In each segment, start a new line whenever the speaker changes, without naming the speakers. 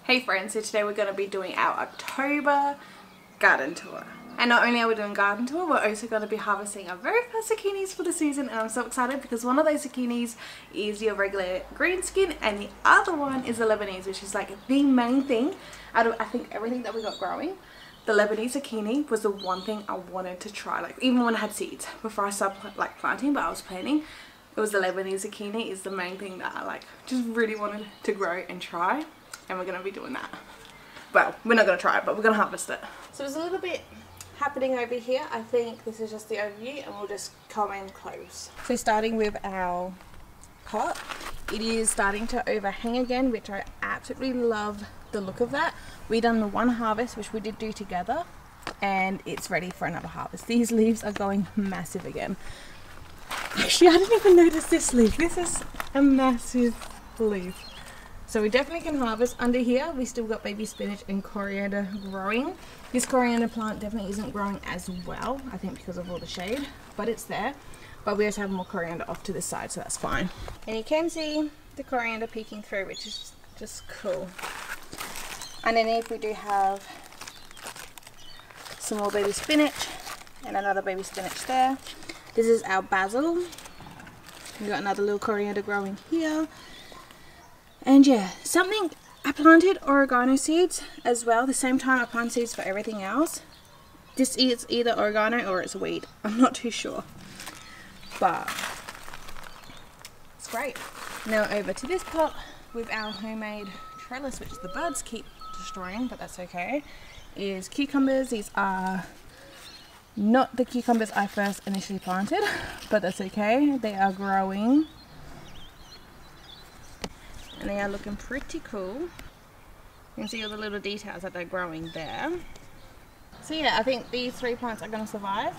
Hey friends, so today we're going to be doing our October garden tour. And not only are we doing garden tour, we're also going to be harvesting our very first zucchinis for the season, and I'm so excited because one of those zucchinis is your regular green skin and the other one is the Lebanese, which is like the main thing out of I think everything that we got growing. The Lebanese zucchini was the one thing I wanted to try, like even when I had seeds before I started planting, but I was planting. It was the Lebanese zucchini is the main thing that I just really wanted to grow and try. And we're going to be doing that. Well, we're not going to try it, but we're going to harvest it. So there's a little bit happening over here. I think this is just the overview and we'll just come in close. So starting with our pot, it is starting to overhang again, which I absolutely love the look of that. We done the one harvest, which we did do together, and it's ready for another harvest. These leaves are going massive again. Actually, I didn't even notice this leaf. This is a massive leaf. So we definitely can harvest. Under here we still got baby spinach and coriander growing. This coriander plant definitely isn't growing as well, I think because of all the shade, but it's there. But we also have more coriander off to this side, so that's fine. And you can see the coriander peeking through, which is just cool. Underneath we do have some more baby spinach and another baby spinach there. This is our basil. We got another little coriander growing here. And yeah, I planted oregano seeds as well, the same time I planted seeds for everything else. This is either oregano or it's a weed, I'm not too sure. But it's great. Now over to this pot with our homemade trellis, which the birds keep destroying, but that's okay, is cucumbers. These are not the cucumbers I first initially planted, but that's okay. They are growing. And they are looking pretty cool. You can see all the little details that they're growing there. So yeah, I think these three plants are going to survive.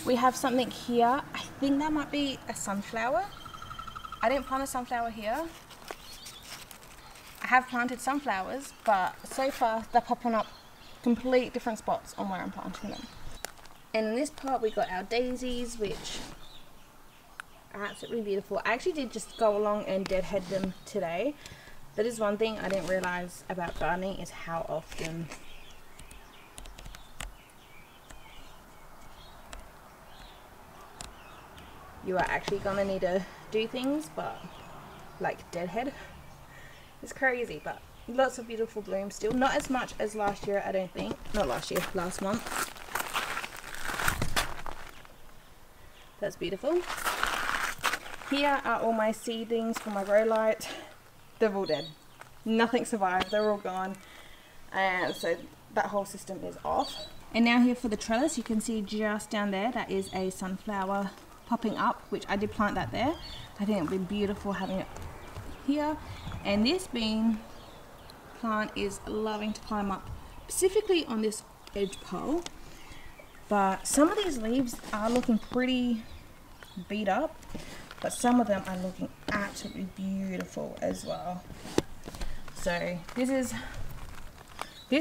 We have something here. I think that might be a sunflower. I didn't plant a sunflower here. I have planted sunflowers, but so far they're popping up complete different spots on where I'm planting them. And in this part we got our daisies, which are absolutely beautiful. I actually did just go along and deadhead them today. That is one thing I didn't realize about gardening, is how often you are actually gonna need to do things, but like deadhead. It's crazy, but lots of beautiful blooms still. Not as much as last year, I don't think. Not last year, last month. That's beautiful. Here are all my seedlings for my grow light. They're all dead. Nothing survived. They're all gone. And so that whole system is off. And now here for the trellis, you can see just down there, that is a sunflower popping up, which I did plant that there. I think it would be beautiful having it here. And this bean plant is loving to climb up, specifically on this edge pole. But some of these leaves are looking pretty beat up. But some of them are looking absolutely beautiful as well. So this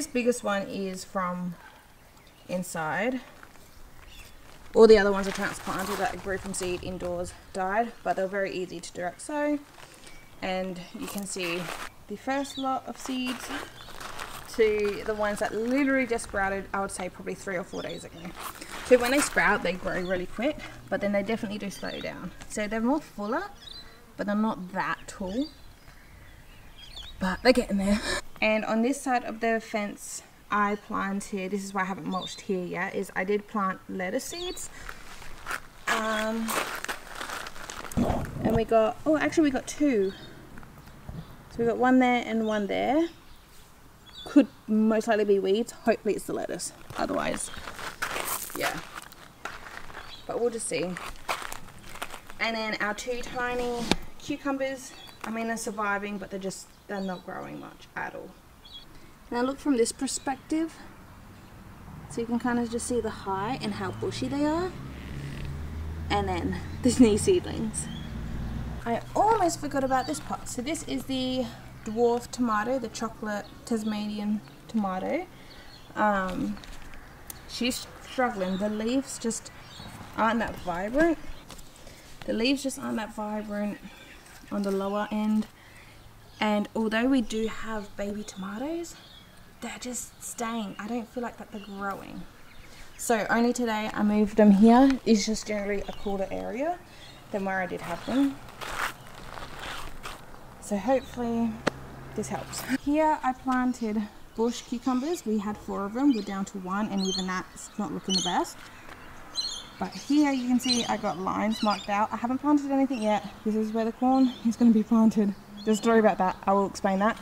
biggest one is from inside. All the other ones are transplanted that grew from seed indoors, died, but they're very easy to direct sow. And you can see the first lot of seeds to the ones that literally just sprouted, I would say probably 3 or 4 days ago. So when they sprout, they grow really quick, but then they definitely do slow down. So they're more fuller, but they're not that tall. But they're getting there. And on this side of the fence, I planted, this is why I haven't mulched here yet, is I did plant lettuce seeds. And we got, oh actually we got 2. So we got one there and one there. Could most likely be weeds. Hopefully it's the lettuce. Otherwise, yeah. But we'll just see. And then our 2 tiny cucumbers. I mean, they're surviving, but they're not growing much at all. Now look from this perspective. So you can kind of just see the height and how bushy they are. And then there's these seedlings. I almost forgot about this pot. So this is the dwarf tomato, the chocolate Tasmanian tomato. She's struggling. The leaves just aren't that vibrant. The leaves just aren't that vibrant on the lower end. And although we do have baby tomatoes, they're just staying. I don't feel like that they're growing. So only today I moved them here. It's just generally a cooler area than where I did have them. So hopefully this helps. Here I planted bush cucumbers. We had 4 of them. We're down to 1, and even that's not looking the best. But here you can see I got lines marked out. I haven't planted anything yet. This is where the corn is going to be planted. There's a story about that. I will explain that.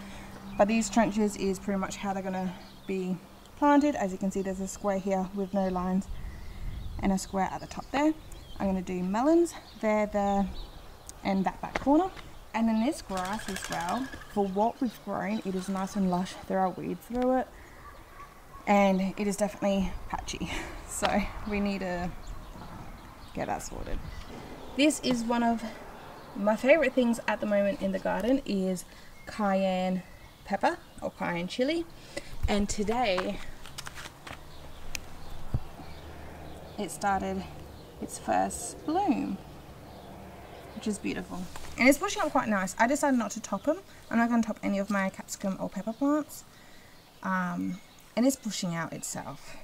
But these trenches is pretty much how they're going to be planted. As you can see, there's a square here with no lines and a square at the top there. I'm going to do melons there, and that back corner. And then this grass as well, for what we've grown, it is nice and lush. There are weeds through it, and it is definitely patchy. So we need to get that sorted. This is one of my favorite things at the moment in the garden is cayenne pepper or cayenne chili. And today it started its first bloom, which is beautiful. And it's pushing up quite nice. I decided not to top them. I'm not going to top any of my capsicum or pepper plants. And it's pushing out itself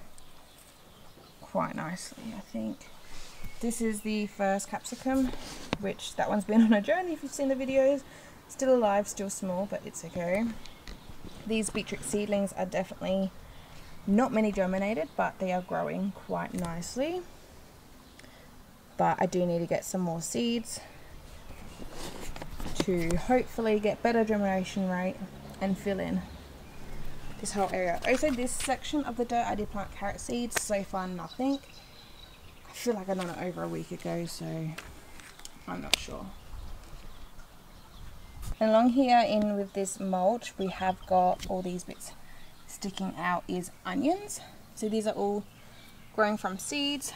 quite nicely, I think. This is the first capsicum, which that one's been on a journey if you've seen the videos. Still alive, still small, but it's okay. These beetroot seedlings are definitely not many germinated, but they are growing quite nicely. But I do need to get some more seeds to hopefully get better germination rate and fill in this whole area. Also, this section of the dirt I did plant carrot seeds. So far nothing. I feel like I done it over a week ago, so I'm not sure. And along here in with this mulch, we have got all these bits sticking out is onions. So these are all growing from seeds.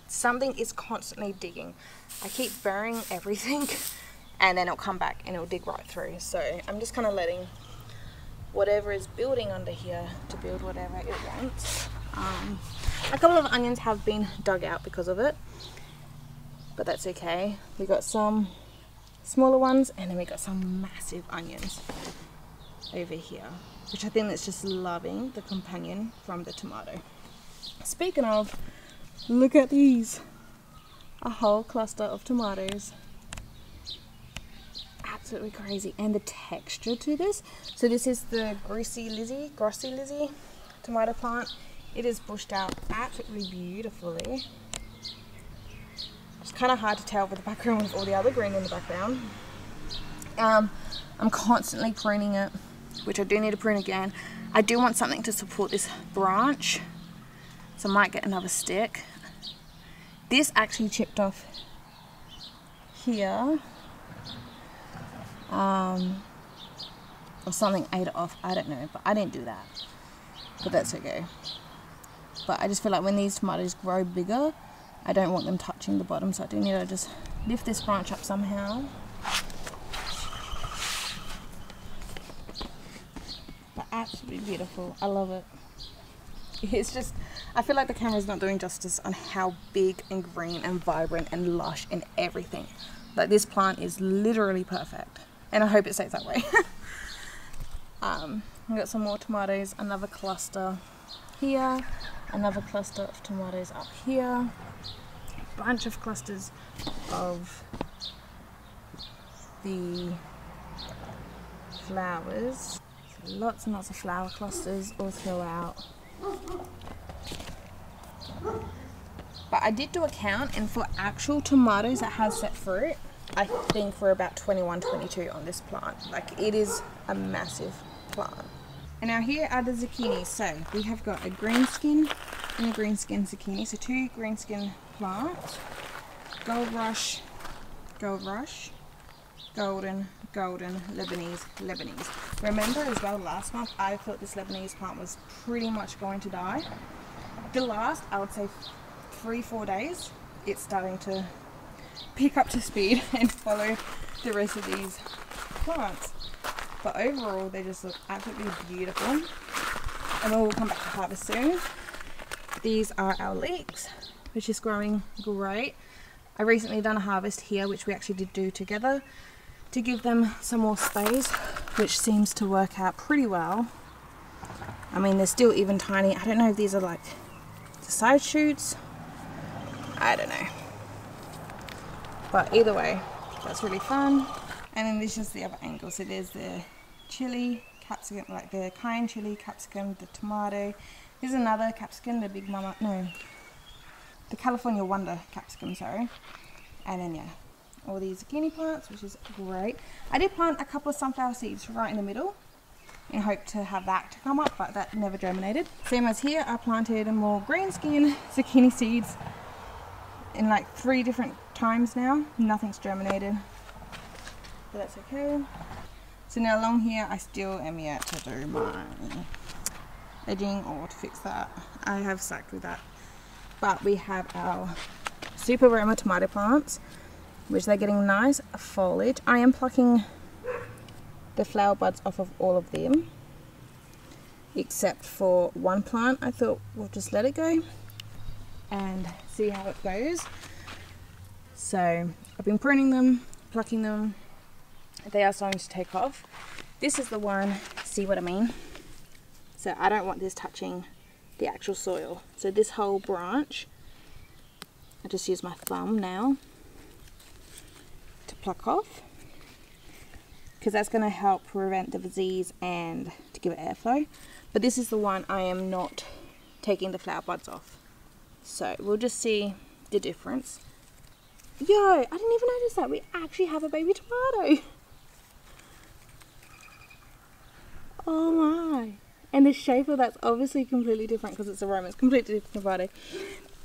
Something is constantly digging. I keep burying everything and then it'll come back and it'll dig right through. So I'm just kind of letting whatever is building under here to build whatever it wants. A couple of onions have been dug out because of it, but that's okay. We got some smaller ones and then we got some massive onions over here, which I think that's just loving the companion from the tomato. Speaking of, look at these, a whole cluster of tomatoes. Absolutely crazy. And the texture to this, so this is the Grossi Lizzie tomato plant. It is bushed out absolutely beautifully. It's kind of hard to tell with the background with all the other green in the background. I'm constantly pruning it, which I do need to prune again. I do want something to support this branch, so I might get another stick. This actually chipped off here, or something ate it off, I don't know, but I didn't do that, but that's okay. But I just feel like when these tomatoes grow bigger, I don't want them touching the bottom, so I do need to just lift this branch up somehow. But absolutely beautiful, I love it. It's just, I feel like the camera's not doing justice on how big and green and vibrant and lush and everything. Like, this plant is literally perfect, and I hope it stays that way. We've got some more tomatoes, another cluster here, another cluster of tomatoes up here, a bunch of clusters of the flowers. So lots and lots of flower clusters all throughout. But I did do a count, and for actual tomatoes that has set fruit, I think we're about 21, 22 on this plant. Like, it is a massive plant. And now here are the zucchini. So we have got a green skin and a green skin zucchini. So 2 green skin plants. Gold Rush, Gold Rush, Golden, Golden, Lebanese. Remember as well, last month I thought this Lebanese plant was pretty much going to die. The last, I would say 3-4 days, it's starting to pick up to speed and follow the rest of these plants. But overall, they just look absolutely beautiful. And we'll come back to harvest soon. These are our leeks, which is growing great. I recently done a harvest here, which we actually did do together. to give them some more space, which seems to work out pretty well. I mean, they're still even tiny. I don't know if these are like the side shoots. I don't know. But either way, that's really fun. And then there's just the other angle. So there's the chili, capsicum, like the cayenne chili, capsicum, the tomato. Here's another capsicum, the Big Mama, no, the California Wonder capsicum, sorry. And then yeah, all these zucchini plants, which is great. I did plant a couple of sunflower seeds right in the middle in hope to have that to come up, but that never germinated. Same as here, I planted more green skin zucchini seeds in like 3 different times now. Nothing's germinated, but that's okay. So now along here, I still am yet to do my edging or to fix that. I have sacked with that. But we have our Super Roma tomato plants, which they're getting nice foliage. I am plucking the flower buds off of all of them, except for one plant. I thought we'll just let it go and see how it goes. So I've been pruning them, plucking them. They are starting to take off. This is the one, see what I mean? So I don't want this touching the actual soil. So this whole branch, I just use my thumb now to pluck off, because that's going to help prevent the disease and to give it airflow. But this is the one I am not taking the flower buds off. So we'll just see the difference. Yo, I didn't even notice that. We actually have a baby tomato. Oh my. And the shape of that's obviously completely different because it's a Roma. It's completely different tomato.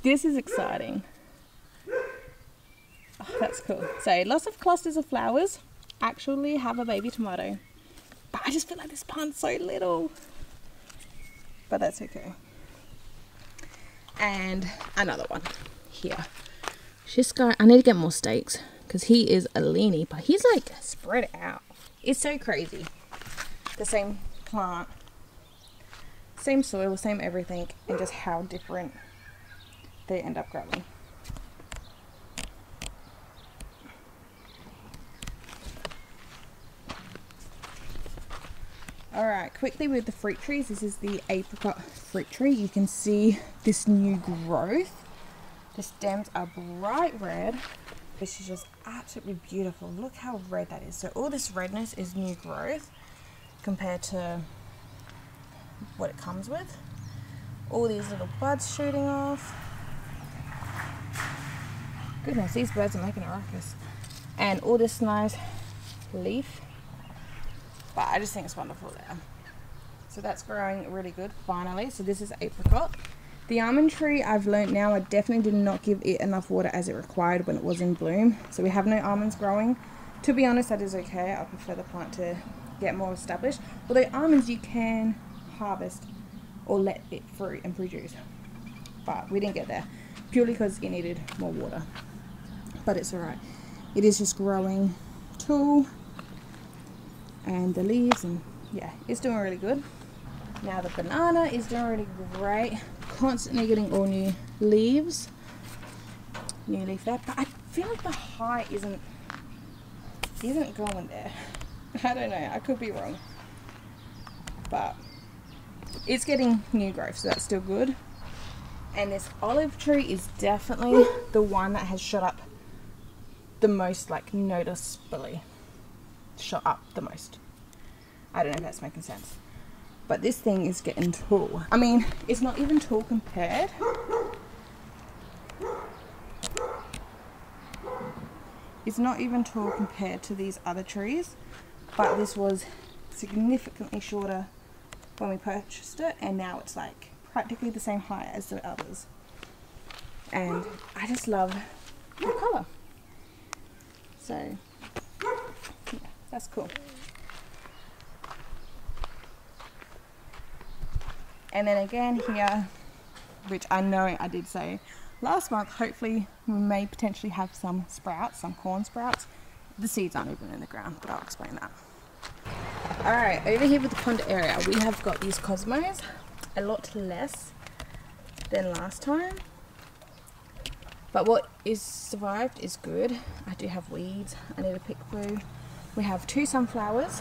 This is exciting. Oh, that's cool. So lots of clusters of flowers actually have a baby tomato. But I just feel like this plant's so little. But that's okay. And another one here. This guy, I need to get more stakes because he is a leanie, but he's like spread out. It's so crazy. The same plant, same soil, same everything, and just how different they end up growing. Alright, quickly with the fruit trees, this is the apricot fruit tree. You can see this new growth. The stems are bright red. This is just absolutely beautiful. Look how red that is. So all this redness is new growth compared to what it comes with. All these little buds shooting off. Goodness, these birds are making a ruckus. And all this nice leaf. But I just think it's wonderful there. So that's growing really good finally. So this is apricot. The almond tree, I've learnt now, I definitely did not give it enough water as it required when it was in bloom. So we have no almonds growing. To be honest, that is okay. I prefer the plant to get more established. Although almonds you can harvest or let it fruit and produce. But we didn't get there purely because it needed more water. But it's alright. It is just growing tall. And the leaves, and yeah, it's doing really good. Now the banana is doing really great. Constantly getting all new leaves. New leaf there. But I feel like the height isn't going there. I don't know, I could be wrong. But it's getting new growth, so that's still good. And this olive tree is definitely the one that has shot up the most, like noticeably. Shot up the most. I don't know if that's making sense. But this thing is getting tall. I mean, it's not even tall compared. It's not even tall compared to these other trees. But this was significantly shorter when we purchased it. And now it's like practically the same height as the others. And I just love the colour. So, yeah, that's cool. And then again here, which I know I did say last month, hopefully we may potentially have some sprouts, some corn sprouts. The seeds aren't even in the ground, but I'll explain that. Alright, over here with the pond area, we have got these cosmos, a lot less than last time. But what is survived is good. I do have weeds I need to pick through. we have 2 sunflowers,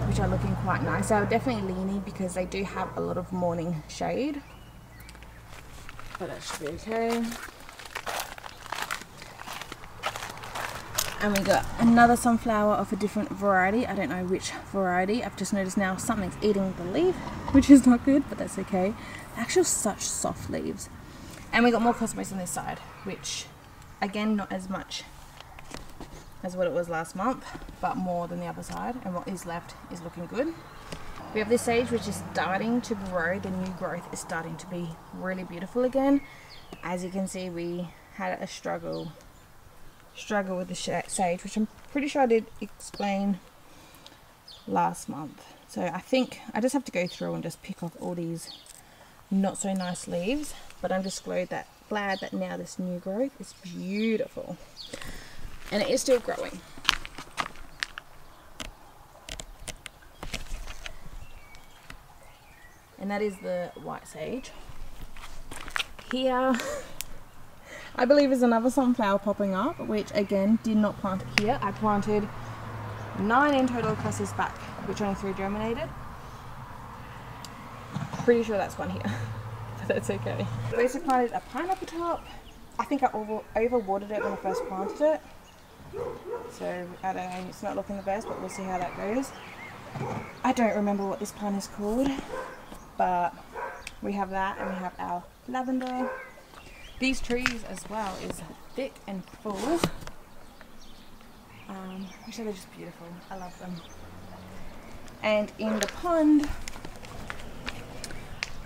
which are looking quite nice. They're definitely leaning because they do have a lot of morning shade, but that should be okay. And we got another sunflower of a different variety. I don't know which variety. I've just noticed now something's eating the leaf, which is not good, but that's okay. They're actually such soft leaves. And we got more cosmos on this side, which again, not as much as what it was last month, but more than the other side. And what is left is looking good. We have this sage which is starting to grow. The new growth is starting to be really beautiful again. As you can see, we had a struggle with the sage, which I'm pretty sure I did explain last month. So I think I just have to go through and just pick off all these not so nice leaves, but I'm just glad that now this new growth is beautiful, and it is still growing. And that is the white sage. Here I believe is another sunflower popping up, which again did not plant it here. I planted 9 in total across this back, which only 3 germinated. Pretty sure that's one here, but that's okay. I also planted a pine up the top. I think I overwatered it when I first planted it, so I don't know, it's not looking the best, but we'll see how that goes. I don't remember what this plant is called, but we have that, and we have our lavender. These trees as well is thick and full. Which are just beautiful. I love them. And in the pond,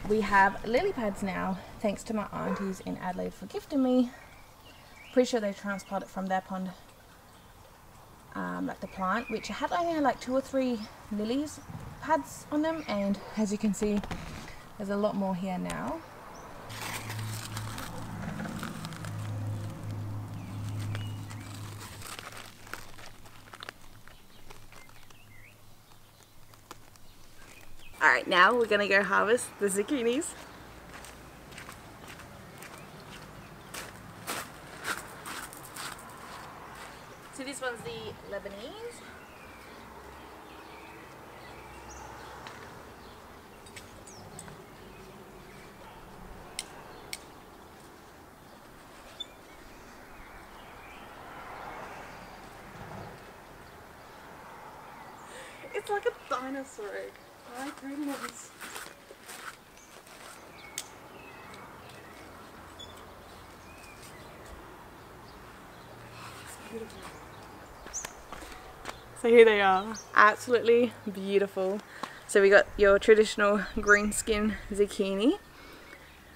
we have lily pads now, thanks to my aunties in Adelaide for gifting me. Pretty sure they transplanted from their pond, like the plant, which had only like 2 or 3 lilies pads on them, and as you can see, there's a lot more here now. Alright, now we're going to go harvest the zucchinis. So this one's the Lebanese. It's like a dinosaur egg. My goodness. It's beautiful. So here they are, absolutely beautiful. So we got your traditional green skin zucchini,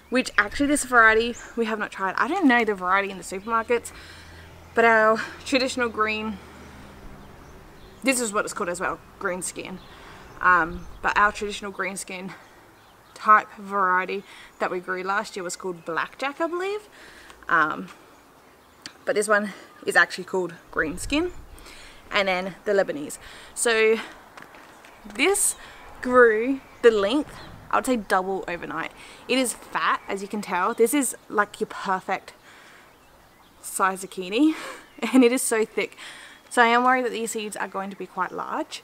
which actually this variety we have not tried. I don't know the variety in the supermarkets, but our traditional green, this is what it's called as well, green skin. But our traditional green skin type variety that we grew last year was called blackjack, I believe. But this one is actually called green skin. And then the Lebanese. So this grew the length, I would say double overnight. It is fat, as you can tell. This is like your perfect size zucchini, and it is so thick. So I am worried that these seeds are going to be quite large.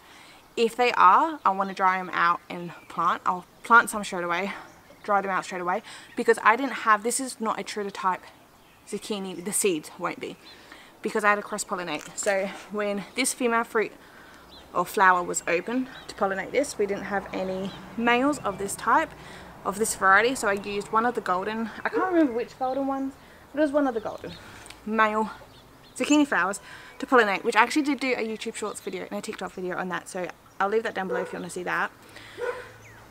If they are, I want to dry them out and plant. I'll plant some straight away, dry them out straight away, because I didn't have, this is not a true type zucchini, the seeds won't be, because I had to cross-pollinate. So when this female fruit or flower was open to pollinate this, we didn't have any males of this type, of this variety, so I used one of the golden, I can't remember which golden ones, but it was one of the golden male zucchini flowers to pollinate, which I actually did do a YouTube Shorts video and a TikTok video on that, so I'll leave that down below if you want to see that.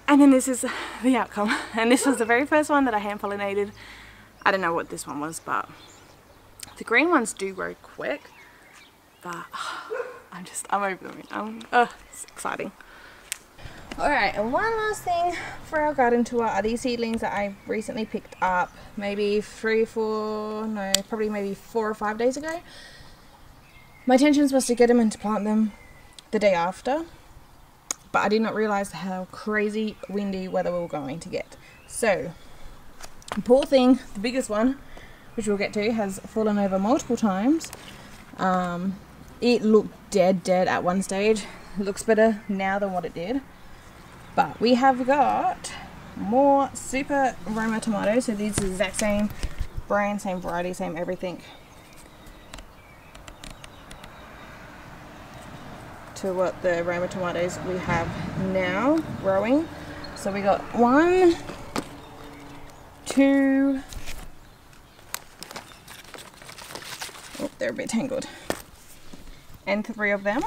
And then this is the outcome, and this was the very first one that I hand pollinated. I don't know what this one was, but the green ones do grow quick, but I'm over the moon. It's exciting. Alright, and one last thing for our garden tour are these seedlings that I recently picked up maybe 4 or 5 days ago. My intention was to get them and to plant them the day after, but I did not realize how crazy windy weather we were going to get. So, the poor thing, the biggest one, which we'll get to, has fallen over multiple times. It looked dead at one stage. It looks better now than what it did. But we have got more Super Roma tomatoes. So these are the exact same brand, same variety, same everything to what the Roma tomatoes we have now growing. So we got 1, 2, oh, they're a bit tangled, and 3 of them.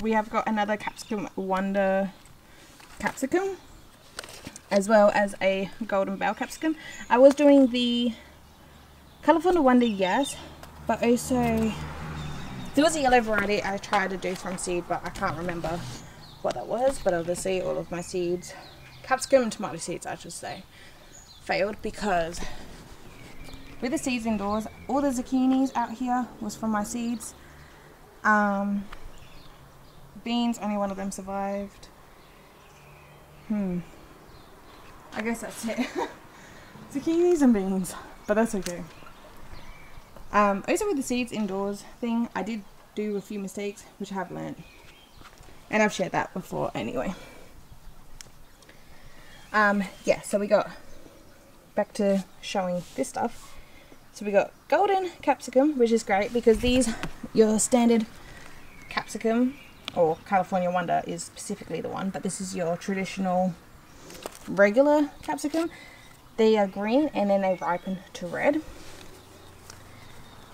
We have got another Capsicum Wonder capsicum, as well as a Golden Bell capsicum. I was doing the California Wonder, yes, but also there was a yellow variety I tried to do from seed, but I can't remember what that was. But obviously all of my seeds, capsicum and tomato seeds I should say, failed because with the seeds indoors, all the zucchinis out here was from my seeds. Beans, only one of them survived. I guess that's it. Zucchinis and beans, but that's okay. Also with the seeds indoors thing, I did do a few mistakes which I have learned, and I've shared that before anyway. Yeah, so we got back to showing this stuff. So we got golden capsicum, which is great because these, your standard capsicum or California Wonder is specifically the one, but this is your traditional regular capsicum. They are green and then they ripen to red.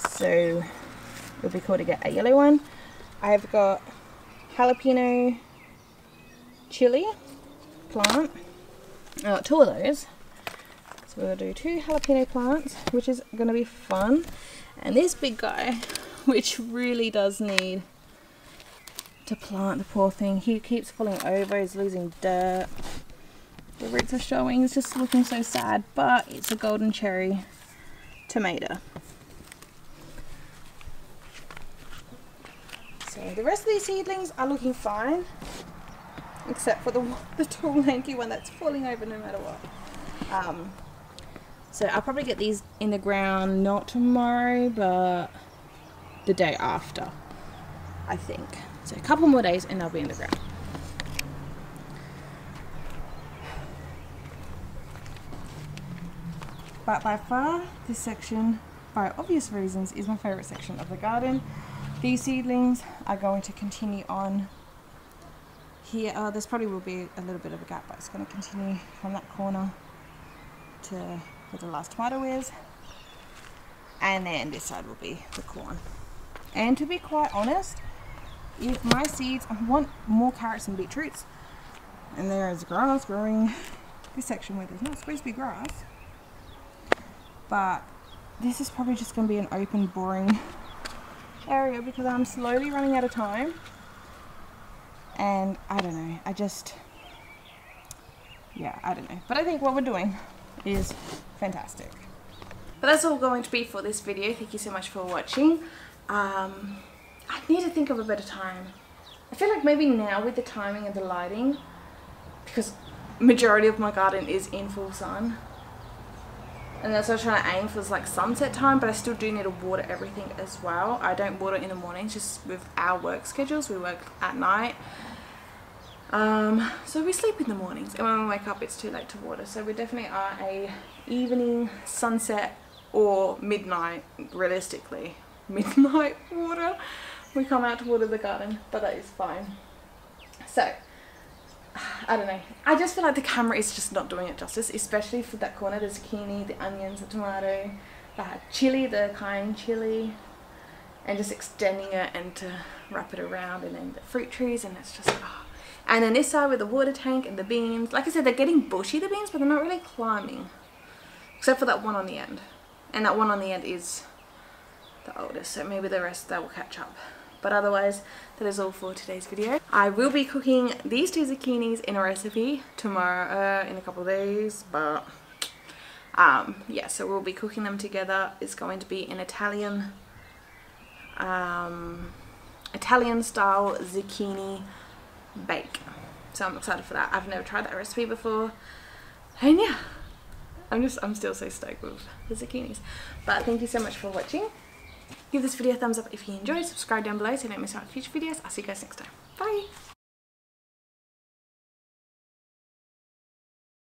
So it would be cool to get a yellow one. I've got jalapeno chili plant, 2 of those. So we'll do 2 jalapeno plants, which is going to be fun. And this big guy, which really does need to plant, the poor thing. He keeps falling over, he's losing dirt. The roots are showing, it's just looking so sad, but it's a golden cherry tomato. So the rest of these seedlings are looking fine, except for the tall lanky one that's falling over no matter what. So I'll probably get these in the ground not tomorrow, but the day after, I think. So a couple more days and they'll be in the ground. But by far, this section, by obvious reasons, is my favourite section of the garden. These seedlings are going to continue on here. There's probably will be a little bit of a gap, but it's going to continue from that corner to where the last tomato is. And then this side will be the corn. And to be quite honest, if my seeds, I want more carrots and beetroots, and there is grass growing this section where there's not supposed to be grass, but this is probably just going to be an open, boring area because I'm slowly running out of time, and I don't know, I don't know, but I think what we're doing is fantastic. But that's all going to be for this video. Thank you so much for watching. I need to think of a better time. I feel like maybe now with the timing and the lighting, because majority of my garden is in full sun, and that's what I'm trying to aim for, is like sunset time, but I still do need to water everything as well. I don't water in the mornings, just with our work schedules. We work at night, so we sleep in the mornings, and when we wake up it's too late to water. So we definitely are a evening, sunset, or midnight, realistically midnight water. We come out to water the garden, but that is fine. So I don't know, I just feel like the camera is just not doing it justice, especially for that corner, the zucchini, the onions, the tomato, the chili, the cayenne chili, and just extending it and to wrap it around, and then the fruit trees, and it's just and then this side with the water tank and the beans. Like I said, they're getting bushy, the beans, but they're not really climbing, except for that one on the end, and that one on the end is the oldest, so maybe the rest that will catch up. But otherwise, that is all for today's video. I will be cooking these 2 zucchinis in a recipe tomorrow, in a couple of days, but yeah, so we'll be cooking them together. It's going to be an Italian style zucchini bake, so I'm excited for that. I've never tried that recipe before, and yeah, I'm still so stoked with the zucchinis. But thank you so much for watching. Give this video a thumbs up if you enjoyed, subscribe down below so you don't miss out on future videos. I'll see you guys next time. Bye!